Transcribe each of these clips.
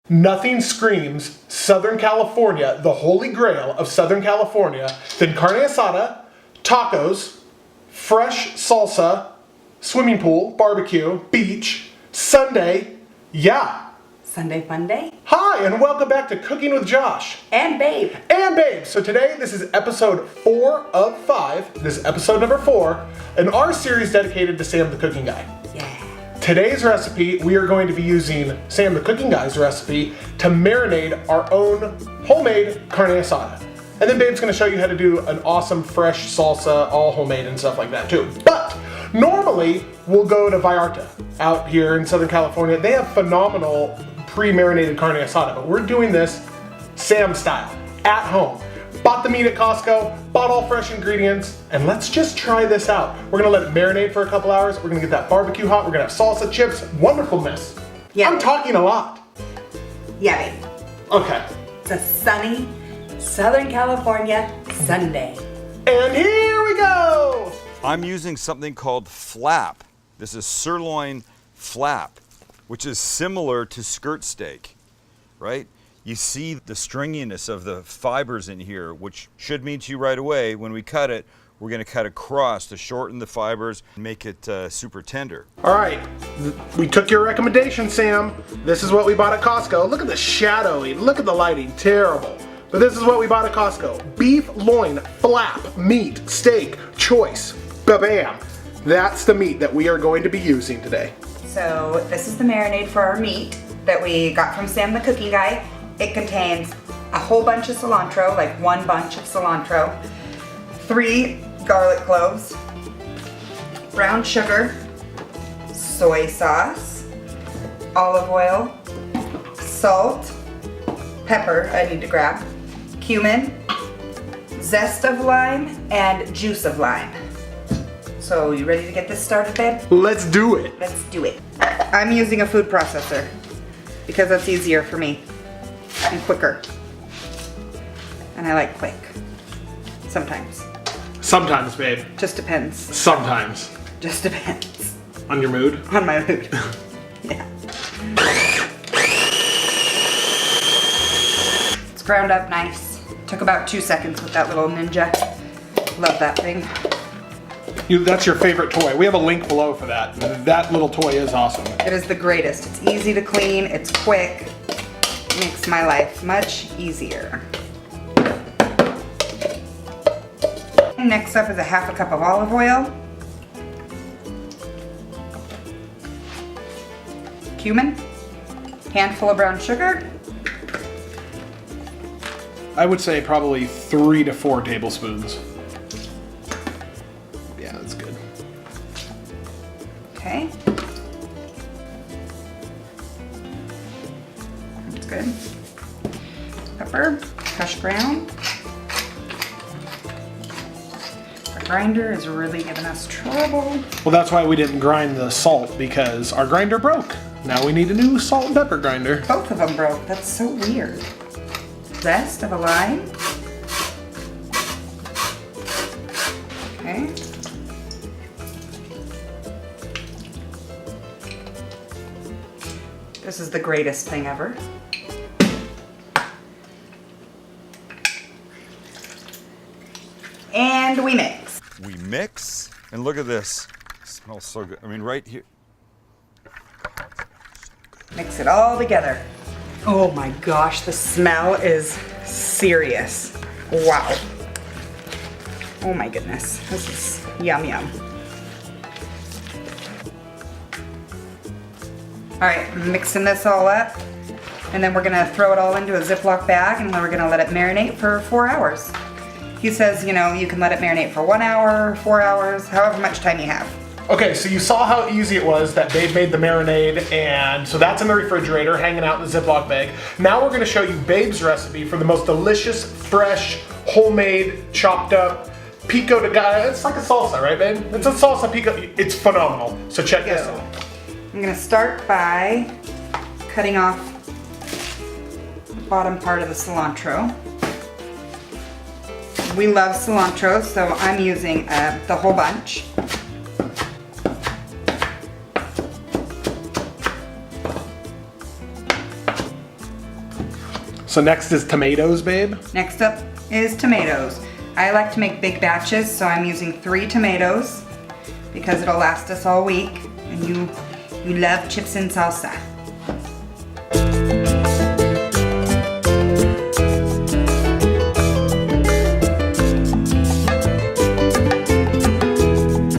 Nothing screams Southern California, the holy grail of Southern California, than carne asada, tacos, fresh salsa, swimming pool, barbecue, beach, Sunday, yeah. Sunday fun day. Hi, and welcome back to Cooking with Josh. And Babe. And Babe. So today, this is episode 4 of 5. This is episode number 4 in our series dedicated to Sam the Cooking Guy. Yeah. Today's recipe, we are going to be using Sam the Cooking Guy's recipe to marinate our own homemade carne asada. And then Babe's gonna show you how to do an awesome fresh salsa, all homemade and stuff like that too. But normally, we'll go to Vallarta out here in Southern California. They have phenomenal pre-marinated carne asada, but we're doing this Sam style, at home. Bought the meat at Costco, bought all fresh ingredients, and let's just try this out. We're gonna let it marinate for a couple hours. We're gonna get that barbecue hot. We're gonna have salsa, chips, wonderfulness. Yeah. I'm talking a lot. Yeah, Babe. Okay. It's a sunny Southern California Sunday. And here we go. I'm using something called flap. This is sirloin flap, which is similar to skirt steak, right? You see the stringiness of the fibers in here, which should mean to you right away, when we cut it, we're gonna cut across to shorten the fibers and make it super tender. All right, we took your recommendation, Sam. This is what we bought at Costco. Look at the shadowy, look at the lighting, terrible. But this is what we bought at Costco. Beef loin, flap, meat, steak, choice, ba-bam. That's the meat that we are going to be using today. So this is the marinade for our meat that we got from Sam the Cooking Guy. It contains a whole bunch of cilantro, like 1 bunch of cilantro, 3 garlic cloves, brown sugar, soy sauce, olive oil, salt, pepper I need to grab, cumin, zest of lime, and juice of lime. So you ready to get this started, babe? Let's do it. Let's do it. I'm using a food processor because that's easier for me and quicker. And I like quick. Sometimes. Sometimes, babe. Just depends. Sometimes. Just depends. On your mood? On my mood. Yeah. It's ground up nice. Took about 2 seconds with that little ninja. Love that thing. That's your favorite toy. We have a link below for that. That little toy is awesome. It is the greatest. It's easy to clean, it's quick. Makes my life much easier. Next up is a 1/2 cup of olive oil. Cumin. Handful of brown sugar. I would say probably 3 to 4 tablespoons. Yeah, that's good. Okay. That's good. Pepper, crushed ground. Our grinder is really giving us trouble. Well, that's why we didn't grind the salt, because our grinder broke. Now we need a new salt and pepper grinder. Both of them broke. That's so weird. Zest of a lime. Okay. This is the greatest thing ever. And we mix. We mix, and look at this. It smells so good. I mean, right here. Mix it all together. Oh my gosh, the smell is serious. Wow. Oh my goodness, this is yum yum. All right, mixing this all up, and then we're gonna throw it all into a Ziploc bag, and then we're gonna let it marinate for 4 hours. He says, you know, you can let it marinate for 1 hour, 4 hours, however much time you have. Okay, so you saw how easy it was that Babe made the marinade, and so that's in the refrigerator, hanging out in the Ziploc bag. Now we're gonna show you Babe's recipe for the most delicious, fresh, homemade, chopped up pico de gallo. It's like a salsa, right, Babe? It's a salsa pico. It's phenomenal. So check this out. I'm gonna start by cutting off the bottom part of the cilantro. We love cilantro, so I'm using the whole bunch. So next is tomatoes, babe. Next up is tomatoes. I like to make big batches, so I'm using 3 tomatoes because it'll last us all week. And you love chips and salsa.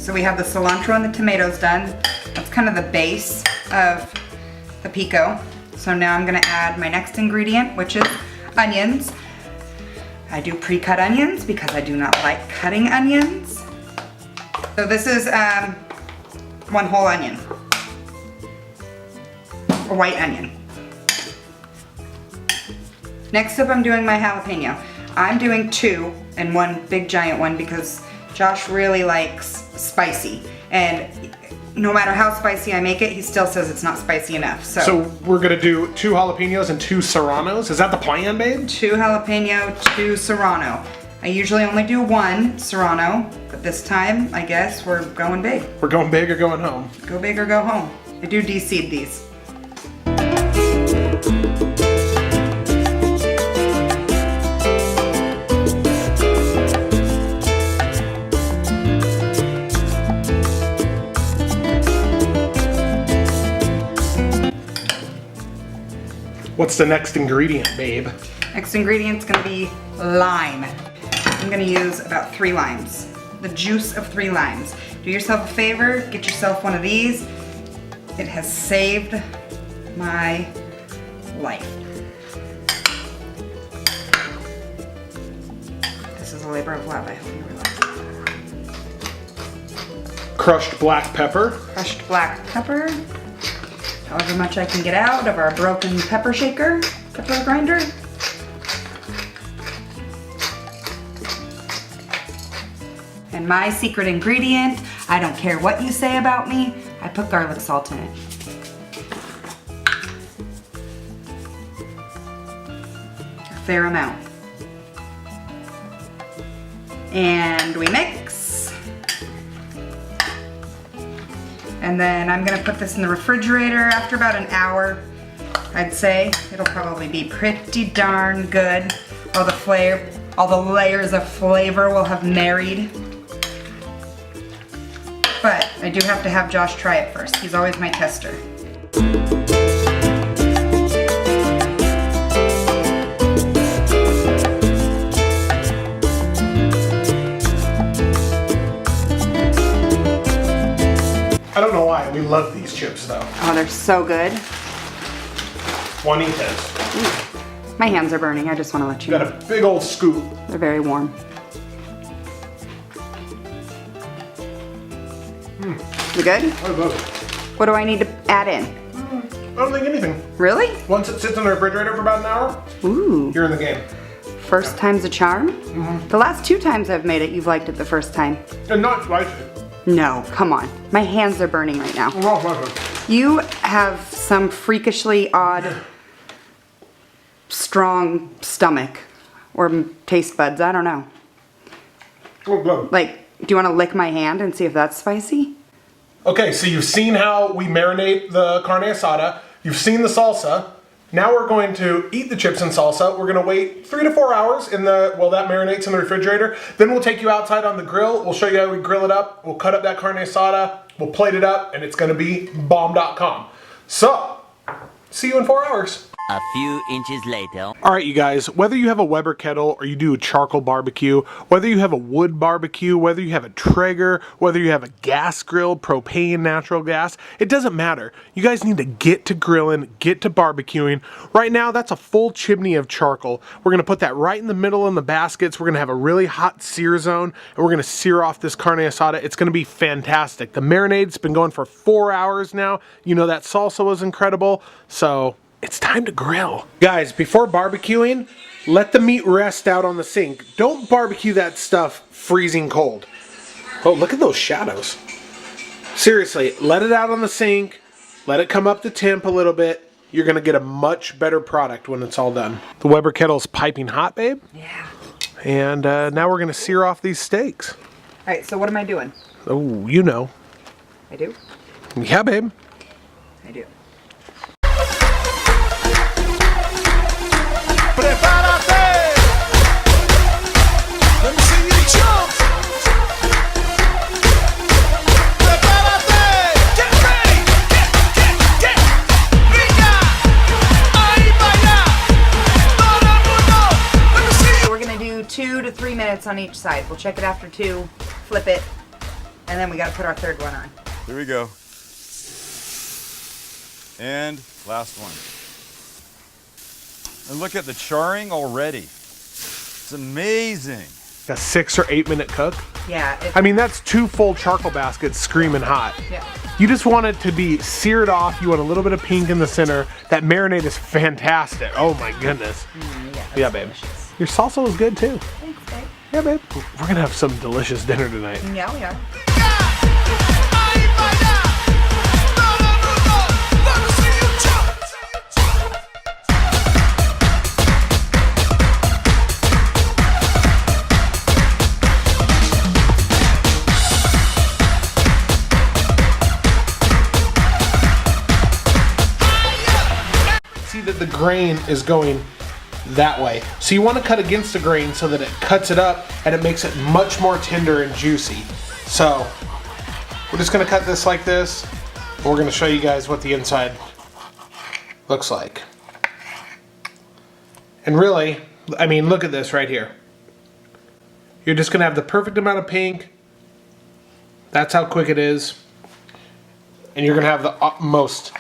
So we have the cilantro and the tomatoes done. That's kind of the base of the pico. So now I'm gonna add my next ingredient, which is onions. I do pre-cut onions because I do not like cutting onions. So this is 1 whole onion, a white onion. Next up I'm doing my jalapeno. I'm doing 2 and 1 big giant one because Josh really likes spicy. And no matter how spicy I make it, he still says it's not spicy enough. So we're gonna do 2 jalapenos and 2 serranos. Is that the plan, babe? 2 jalapeno, 2 serrano. I usually only do 1 serrano, but this time, I guess, we're going big. We're going big or going home? Go big or go home. I do de-seed these. What's the next ingredient, babe? Next ingredient's gonna be lime. I'm gonna use about 3 limes. The juice of 3 limes. Do yourself a favor, get yourself one of these. It has saved my life. This is a labor of love, I hope you realize. Crushed black pepper. Crushed black pepper. However much I can get out of our broken pepper shaker, pepper grinder. And my secret ingredient, I don't care what you say about me, I put garlic salt in it. A fair amount. And we mix. And then I'm gonna put this in the refrigerator after about an hour, I'd say. It'll probably be pretty darn good. All the layers of flavor will have married. But I do have to have Josh try it first. He's always my tester. I don't know why, we love these chips though. Oh, they're so good. Juanitas. My hands are burning, I just want to let you Got know. a big old scoop. They're very warm. You good? I love it. What do I need to add in? I don't think anything. Really? Once it sits in the refrigerator for about an hour, Ooh. you're in the game. First time's a charm? The last 2 times I've made it, you've liked it the first time. And not spicy. No, come on. My hands are burning right now. Not spicy. You have some freakishly odd, strong stomach. Or taste buds, I don't know. Oh, good. Like, do you want to lick my hand and see if that's spicy? Okay, so you've seen how we marinate the carne asada. You've seen the salsa. Now we're going to eat the chips and salsa. We're gonna wait 3 to 4 hours while that marinates in the refrigerator. Then we'll take you outside on the grill. We'll show you how we grill it up. We'll cut up that carne asada. We'll plate it up, and it's gonna be bomb.com. So, see you in 4 hours. A few inches later. All right, you guys, whether you have a Weber kettle or you do a charcoal barbecue, whether you have a wood barbecue, whether you have a Traeger, whether you have a gas grill, propane, natural gas, it doesn't matter. You guys need to get to grilling, get to barbecuing. Right now, that's a full chimney of charcoal. We're gonna put that right in the middle in the baskets. We're gonna have a really hot sear zone, and we're gonna sear off this carne asada. It's gonna be fantastic. The marinade's been going for 4 hours now. You know that salsa was incredible, so it's time to grill. Guys, before barbecuing, let the meat rest out on the sink. Don't barbecue that stuff freezing cold. Oh, look at those shadows. Seriously, let it out on the sink. Let it come up to temp a little bit. You're gonna get a much better product when it's all done. The Weber kettle's piping hot, babe. Yeah. And now we're gonna sear off these steaks. All right, so what am I doing? Oh, you know. I do? Yeah, babe. I do. But minutes on each side. We'll check it after 2, flip it, and then we gotta put our third one on. Here we go. And last one. And look at the charring already. It's amazing. A 6 or 8 minute cook. Yeah. I mean, that's 2 full charcoal baskets screaming hot. Yeah. You just want it to be seared off. You want a little bit of pink in the center. That marinade is fantastic. Oh my goodness. Yeah, babe. Delicious. Your salsa was good too. Thanks, babe. Yeah, babe. We're gonna have some delicious dinner tonight. Yeah, we are. See that the grain is going that way. So you want to cut against the grain so that it cuts it up and it makes it much more tender and juicy. So we're just going to cut this like this. And we're going to show you guys what the inside looks like. And really, I mean, look at this right here. You're just going to have the perfect amount of pink. That's how quick it is. And you're going to have the most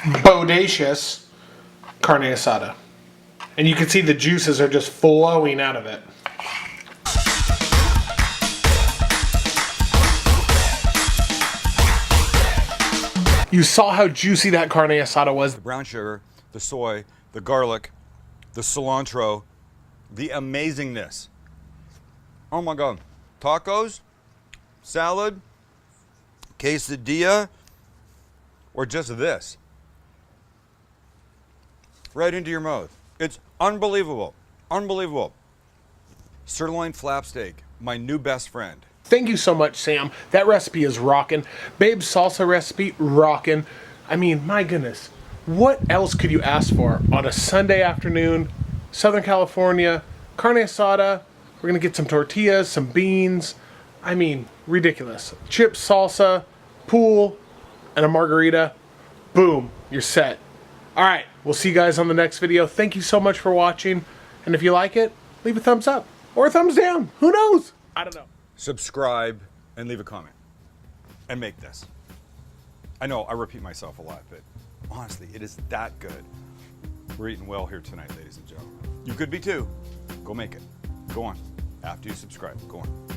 bodacious carne asada. And you can see the juices are just flowing out of it. You saw how juicy that carne asada was. The brown sugar, the soy, the garlic, the cilantro, the amazingness. Oh my God. Tacos, salad, quesadilla, or just this. Right into your mouth. It's unbelievable. Unbelievable. Sirloin flap steak, my new best friend. Thank you so much, Sam. That recipe is rockin'. Babe's salsa recipe, rockin'. I mean, my goodness. What else could you ask for on a Sunday afternoon, Southern California, carne asada? We're gonna get some tortillas, some beans. I mean, ridiculous. Chips, salsa, pool, and a margarita. Boom, you're set. All right, we'll see you guys on the next video. Thank you so much for watching. And if you like it, leave a thumbs up or a thumbs down. Who knows? I don't know. Subscribe and leave a comment. And make this. I know I repeat myself a lot, but honestly, it is that good. We're eating well here tonight, ladies and gentlemen. You could be too. Go make it. Go on. After you subscribe, go on.